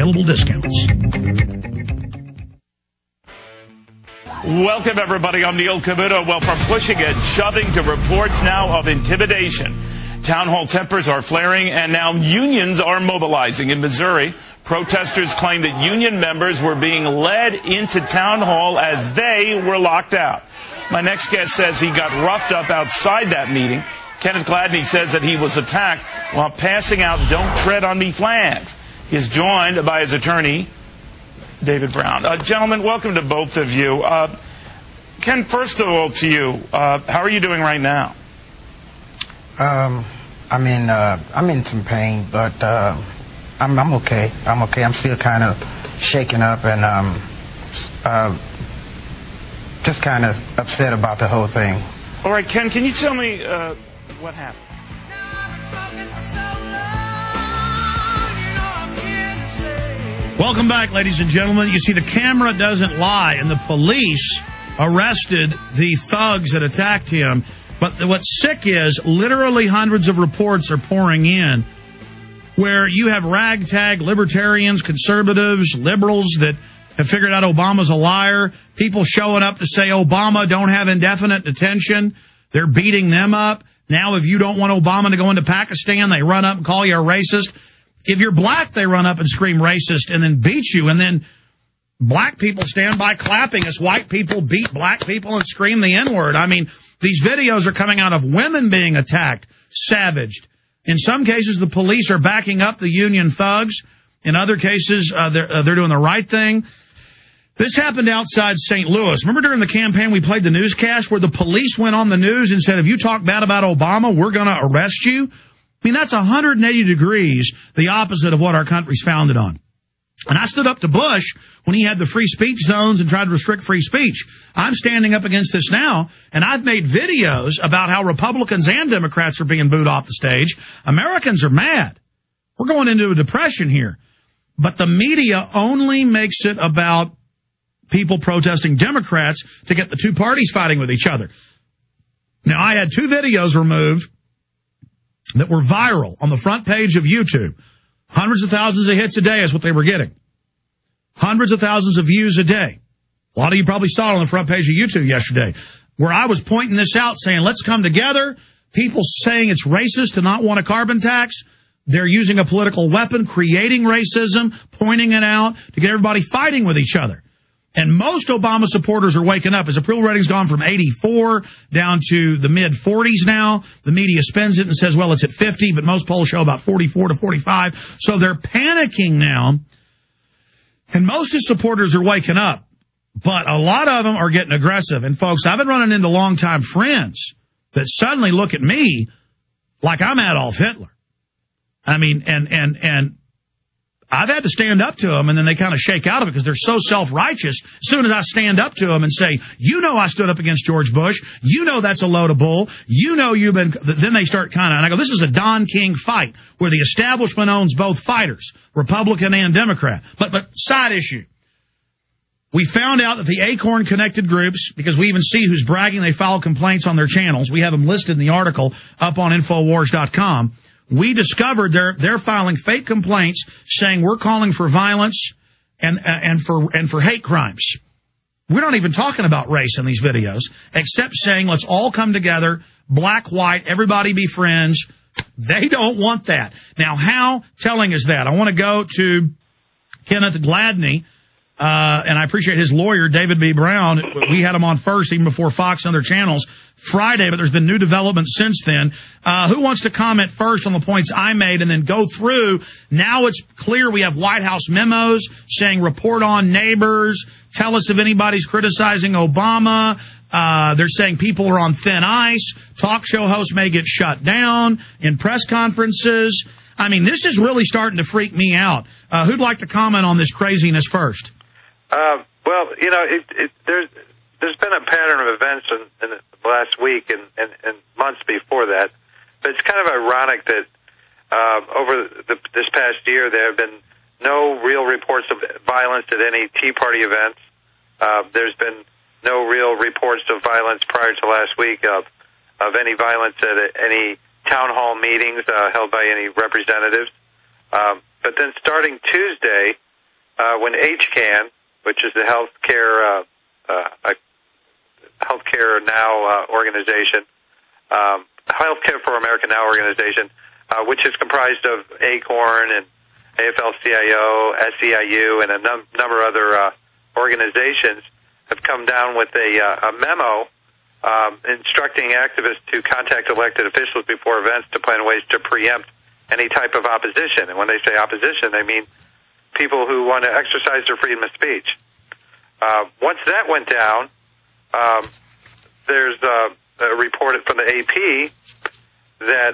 available discounts. Welcome, everybody. I'm Neil Cavuto. Well, from pushing and shoving to reports now of intimidation. Town hall tempers are flaring, and now unions are mobilizing. In Missouri, protesters claim that union members were being led into town hall as they were locked out. My next guest says he got roughed up outside that meeting. Kenneth Gladney says that he was attacked while passing out "Don't Tread on Me" flags. He's joined by his attorney, David Brown. Gentlemen, welcome to both of you. Ken, first of all, to you, how are you doing right now? I'm in some pain, but I'm okay. I'm okay. I'm still kind of shaken up and just kind of upset about the whole thing. All right, Ken, can you tell me what happened? Welcome back, ladies and gentlemen. You see, the camera doesn't lie, and the police arrested the thugs that attacked him. But what's sick is literally hundreds of reports are pouring in where you have ragtag libertarians, conservatives, liberals that have figured out Obama's a liar, people showing up to say Obama don't have indefinite detention. They're beating them up. Now, if you don't want Obama to go into Pakistan, they run up and call you a racist. If you're black, they run up and scream racist and then beat you. And then black people stand by clapping as white people beat black people and scream the N-word. I mean, these videos are coming out of women being attacked, savaged. In some cases, the police are backing up the union thugs. In other cases, they're doing the right thing. This happened outside St. Louis. Remember during the campaign we played the newscast where the police went on the news and said, if you talk bad about Obama, we're going to arrest you? I mean, that's 180 degrees the opposite of what our country's founded on. And I stood up to Bush when he had the free speech zones and tried to restrict free speech. I'm standing up against this now, and I've made videos about how Republicans and Democrats are being booed off the stage. Americans are mad. We're going into a depression here. But the media only makes it about people protesting Democrats to get the two parties fighting with each other. Now, I had two videos removed that were viral on the front page of YouTube. Hundreds of thousands of hits a day is what they were getting. Hundreds of thousands of views a day. A lot of you probably saw it on the front page of YouTube yesterday, where I was pointing this out, saying, let's come together. People saying it's racist to not want a carbon tax. They're using a political weapon, creating racism, pointing it out to get everybody fighting with each other. And most Obama supporters are waking up. His approval rating's gone from 84 down to the mid-40s now. The media spins it and says, well, it's at 50, but most polls show about 44 to 45. So they're panicking now. And most of his supporters are waking up. But a lot of them are getting aggressive. And, folks, I've been running into longtime friends that suddenly look at me like I'm Adolf Hitler. I mean, and I've had to stand up to them, and then they kind of shake out of it because they're so self-righteous. As soon as I stand up to them and say, you know I stood up against George Bush, you know that's a load of bull, you know you've been, then they start kind of, and I go, this is a Don King fight where the establishment owns both fighters, Republican and Democrat. But side issue. We found out that the Acorn connected groups, because we even see who's bragging they file complaints on their channels. We have them listed in the article up on Infowars.com. We discovered they're filing fake complaints saying we're calling for violence and for hate crimes. We're not even talking about race in these videos, except saying let's all come together, black, white, everybody be friends. They don't want that. Now, how telling is that? I want to go to Kenneth Gladney, and I appreciate his lawyer, David B. Brown. We had him on first, even before Fox and other channels, Friday, but there's been new developments since then. Who wants to comment first on the points I made and then go through? Now it's clear we have White House memos saying report on neighbors, tell us if anybody's criticizing Obama. They're saying people are on thin ice. Talk show hosts may get shut down in press conferences. I mean, this is really starting to freak me out. Who'd like to comment on this craziness first? Well, you know, there's been a pattern of events in the last week and months before that. But it's kind of ironic that over this past year there have been no real reports of violence at any Tea Party events. There's been no real reports of violence prior to last week of any violence at any town hall meetings held by any representatives. But then starting Tuesday, when HCAN, which is the Healthcare Now organization, Healthcare for America Now organization, which is comprised of ACORN and AFL-CIO, SEIU, and a number of other organizations, have come down with a memo instructing activists to contact elected officials before events to plan ways to preempt any type of opposition. And when they say opposition, they mean people who want to exercise their freedom of speech. Once that went down, there's a report from the AP that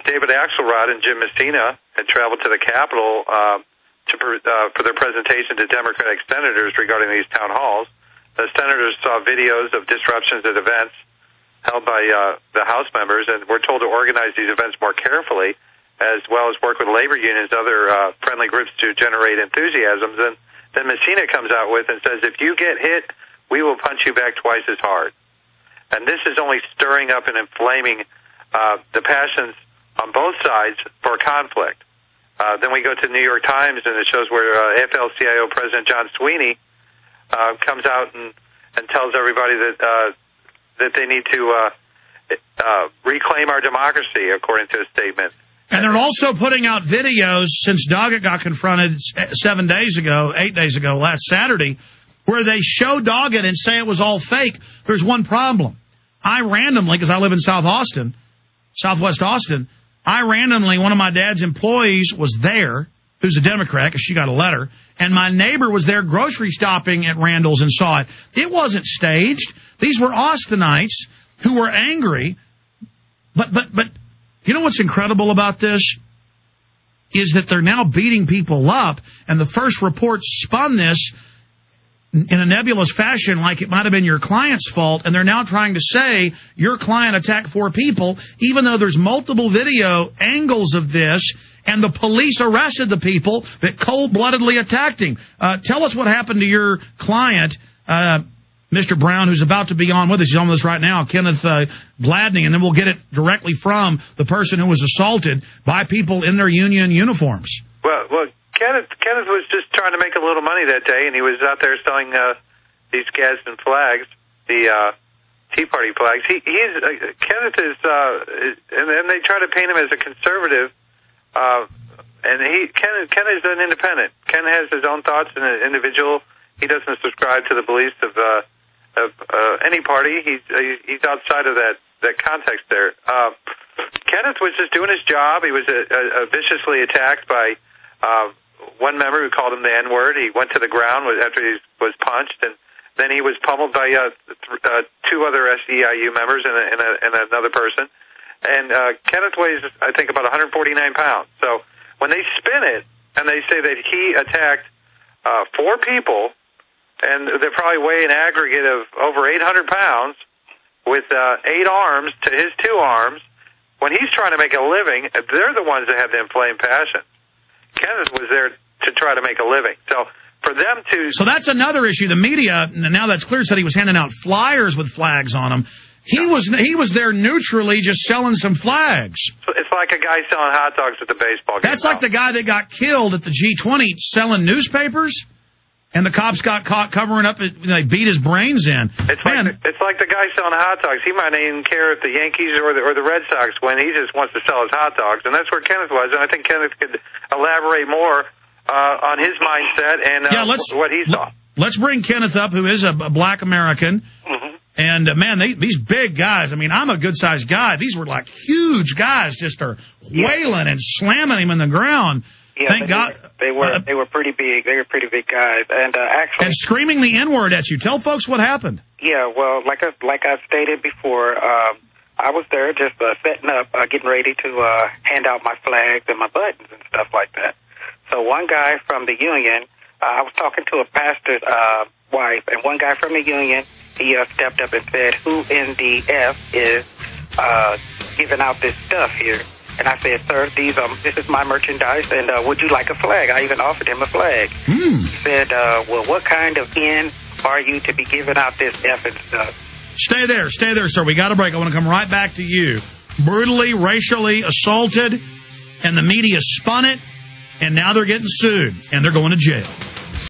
David Axelrod and Jim Messina had traveled to the Capitol for their presentation to Democratic senators regarding these town halls. The senators saw videos of disruptions at events held by the House members, and were told to organize these events more carefully, as well as work with labor unions, other friendly groups to generate enthusiasms. And then Messina comes out with and says, if you get hit, we will punch you back twice as hard. And this is only stirring up and inflaming the passions on both sides for conflict. Then we go to the New York Times, and it shows where AFL-CIO President John Sweeney comes out and tells everybody that they need to reclaim our democracy, according to a statement. And they're also putting out videos since Doggett got confronted 8 days ago, last Saturday, where they show Doggett and say it was all fake. There's one problem. I randomly, because I live in Southwest Austin, one of my dad's employees was there, who's a Democrat, because she got a letter, and my neighbor was there grocery shopping at Randall's and saw it. It wasn't staged. These were Austinites who were angry. But you know what's incredible about this? Is that they're now beating people up, and the first report spun this in a nebulous fashion like it might have been your client's fault, and they're now trying to say your client attacked 4 people, even though there's multiple video angles of this, and the police arrested the people that cold-bloodedly attacked him. Tell us what happened to your client, Mr. Brown, who's about to be on with us. He's on with us right now, Kenneth Gladney, and then we'll get it directly from the person who was assaulted by people in their union uniforms. Well, Kenneth was just trying to make a little money that day, and he was out there selling these Gadsden flags, the Tea Party flags. Kenneth is, and they try to paint him as a conservative, and Ken is an independent. Ken has his own thoughts and an individual. He doesn't subscribe to the beliefs of any party. He's outside of that context there. Kenneth was just doing his job. He was viciously attacked by one member who called him the N-word. He went to the ground after he was punched, and then he was pummeled by 2 other SEIU members and another person. And Kenneth weighs, I think, about 149 pounds. So when they spin it and they say that he attacked 4 people, and they probably weigh an aggregate of over 800 pounds with 8 arms to his 2 arms, when he's trying to make a living, they're the ones that have the inflamed passion. Kenneth was there to try to make a living. So for them to... So that's another issue. The media, now that's clear, said he was handing out flyers with flags on them. He was there neutrally just selling some flags. So it's like a guy selling hot dogs at the baseball game. That's like the guy that got killed at the G20 selling newspapers, and the cops got caught covering up. They beat his brains in. It's like the guy selling hot dogs. He might not even care if the Yankees or the Red Sox win. He just wants to sell his hot dogs, and that's where Kenneth was. And I think Kenneth could elaborate more on his mindset and what he saw. Let's bring Kenneth up, who is a black American. Mm-hmm. And, man, these big guys, I mean, I'm a good-sized guy. These were like huge guys just are wailing and slamming him in the ground. Yeah, Thank God. They were pretty big. They were pretty big guys. And actually... And screaming the N-word at you. Tell folks what happened. Yeah, well, like I stated before, I was there just setting up, getting ready to hand out my flags and my buttons and stuff like that. So one guy from the union, I was talking to a pastor's wife, and one guy from the union, he stepped up and said, "Who in the F is giving out this stuff here?" And I said, "Sir, this is my merchandise, and would you like a flag?" I even offered him a flag. He said, "Well, what kind of N are you to be giving out this F and stuff?" Stay there, sir. We got a break. I want to come right back to you. Brutally, racially assaulted, and the media spun it, and now they're getting sued, and they're going to jail.